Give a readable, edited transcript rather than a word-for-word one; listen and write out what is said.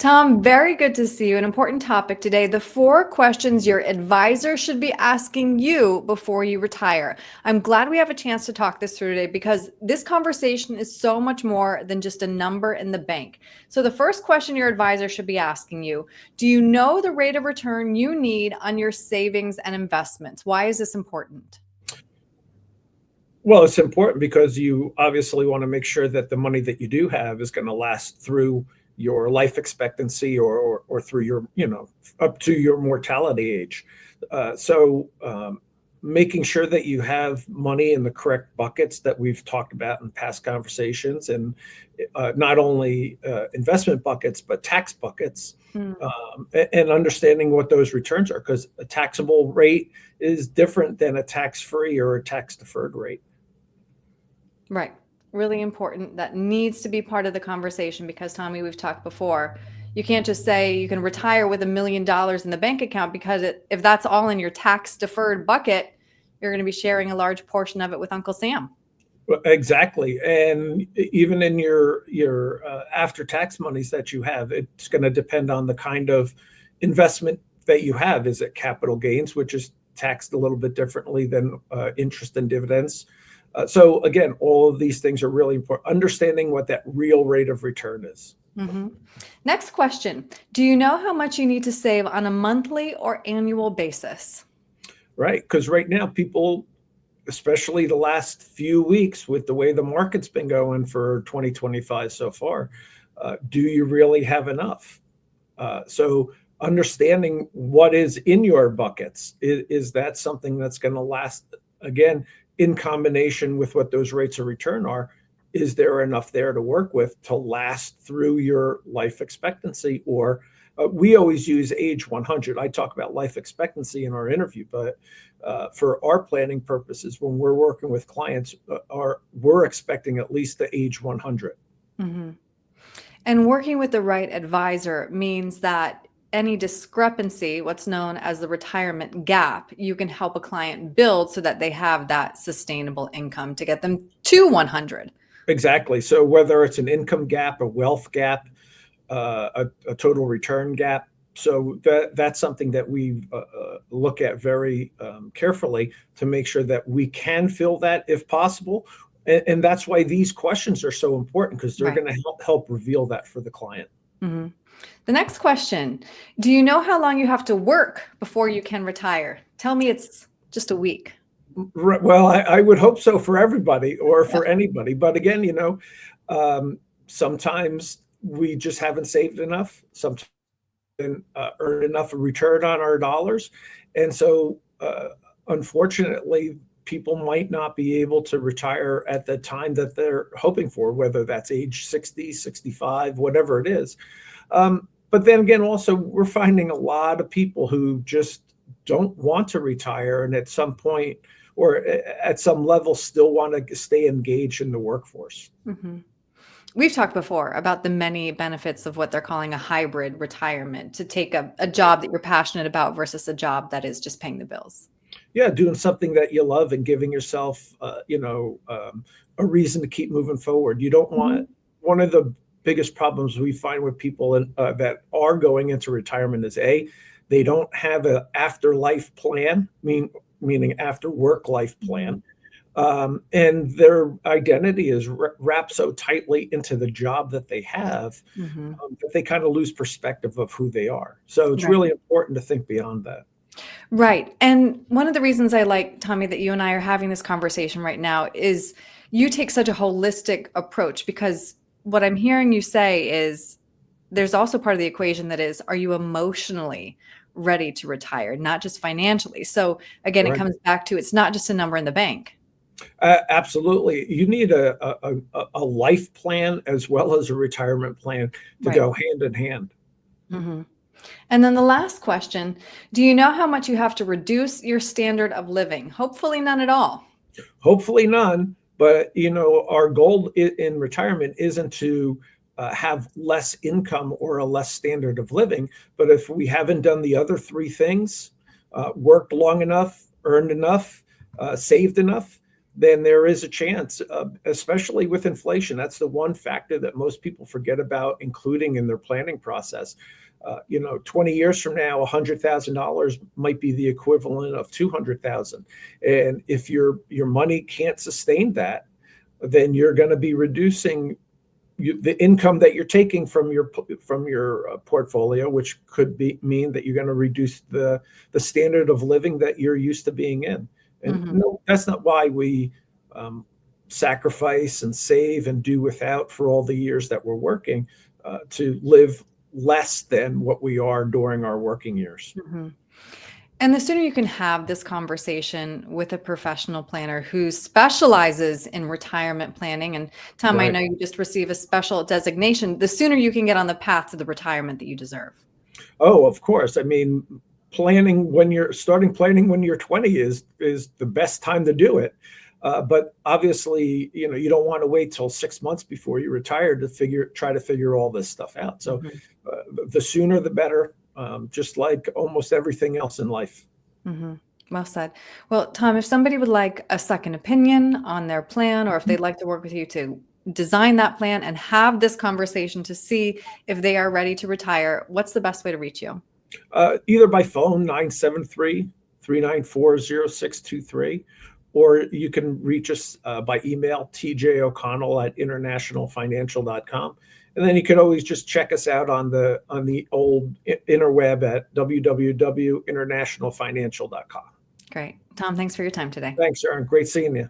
Tom, very good to see you. An important topic today, the 4 questions your advisor should be asking you before you retire. I'm glad we have a chance to talk this through today because this conversation is so much more than just a number in the bank. So the first question your advisor should be asking you, do you know the rate of return you need on your savings and investments? Why is this important? Well, it's important because you obviously want to make sure that the money that you do have is going to last through your life expectancy or through your, up to your mortality age. So making sure that you have money in the correct buckets that we've talked about in past conversations, and not only investment buckets, but tax buckets, Mm. and understanding what those returns are, because a taxable rate is different than a tax-free or a tax-deferred rate. Right. Really important. That needs to be part of the conversation because, Tommy, we've talked before. You can't just say you can retire with $1 million in the bank account because if that's all in your tax deferred bucket, you're going to be sharing a large portion of it with Uncle Sam. Well, exactly, and even in your after-tax monies that you have, it's going to depend on the kind of investment that you have. Is it capital gains, which is taxed a little bit differently than interest and dividends? So again, all of these things are really important. Understanding what that real rate of return is. Mm-hmm. Next question. Do you know how much you need to save on a monthly or annual basis? Right, because right now people, especially the last few weeks with the way the market's been going for 2025 so far, do you really have enough? So understanding what is in your buckets, is that something that's going to last? Again, in combination with what those rates of return are, is there enough there to work with to last through your life expectancy? Or we always use age 100. I talk about life expectancy in our interview, but for our planning purposes, when we're working with clients, we're expecting at least the age 100. Mm-hmm. And working with the right advisor means that any discrepancy, what's known as the retirement gap, you can help a client build so that they have that sustainable income to get them to 100. Exactly. So whether it's an income gap, a wealth gap, a total return gap, so that's something that we look at very carefully to make sure that we can fill that if possible. And that's why these questions are so important, because they're Right. going to help reveal that for the client. Mm-hmm. The next question, do you know how long you have to work before you can retire? Tell me it's just a week. Well, I would hope so for everybody or Yeah. for anybody. But again, sometimes we just haven't saved enough. Sometimes earn enough return on our dollars. And so, unfortunately, people might not be able to retire at the time that they're hoping for, whether that's age 60, 65, whatever it is. But then again, also, we're finding a lot of people who just don't want to retire, and at some point or at some level still want to stay engaged in the workforce. Mm-hmm. We've talked before about the many benefits of what they're calling a hybrid retirement, to take a job that you're passionate about versus a job that is just paying the bills. Yeah, doing something that you love and giving yourself, a reason to keep moving forward. You don't Mhm. want One of the biggest problems we find with people that are going into retirement is they don't have an afterlife plan, meaning after work life plan. And their identity is wrapped so tightly into the job that they have, Mm-hmm. that they kind of lose perspective of who they are. So it's Right. really important to think beyond that. Right. And one of the reasons I like, Tommy, that you and I are having this conversation right now is you take such a holistic approach, because what I'm hearing you say is there's also part of the equation that is, are you emotionally ready to retire, not just financially? So again, it Right. comes back to it's not just a number in the bank. Absolutely. You need a life plan as well as a retirement plan to Right. go hand in hand. Hmm. And then the last question, do you know how much you have to reduce your standard of living? Hopefully none at all. Hopefully none, but our goal in retirement isn't to have less income or a less standard of living. But if we haven't done the other three things, worked long enough, earned enough, saved enough, then there is a chance, especially with inflation. That's the one factor that most people forget about including in their planning process. 20 years from now, $100,000 might be the equivalent of 200,000. And if your money can't sustain that, then you're going to be reducing the income that you're taking from your portfolio, which could mean that you're going to reduce the standard of living that you're used to being in. And no, that's not why we sacrifice and save and do without for all the years that we're working, to live less than what we are during our working years. And the sooner you can have this conversation with a professional planner who specializes in retirement planning, and Tom, I know you just received a special designation, the sooner you can get on the path to the retirement that you deserve. Oh, of course. I mean, planning when you're 20 is the best time to do it. But obviously, you don't want to wait till 6 months before you retire to try to figure all this stuff out. So the sooner the better. Just like almost everything else in life. Well said. Well, Tom, if somebody would like a second opinion on their plan, or if they'd like to work with you to design that plan and have this conversation to see if they are ready to retire, what's the best way to reach you? Either by phone, 973-394-0623, or you can reach us by email, tjoconnell@internationalfinancial.com. And then you can always just check us out on the old interweb at www.internationalfinancial.com. Great. Tom, thanks for your time today. Thanks, Aaron. Great seeing you.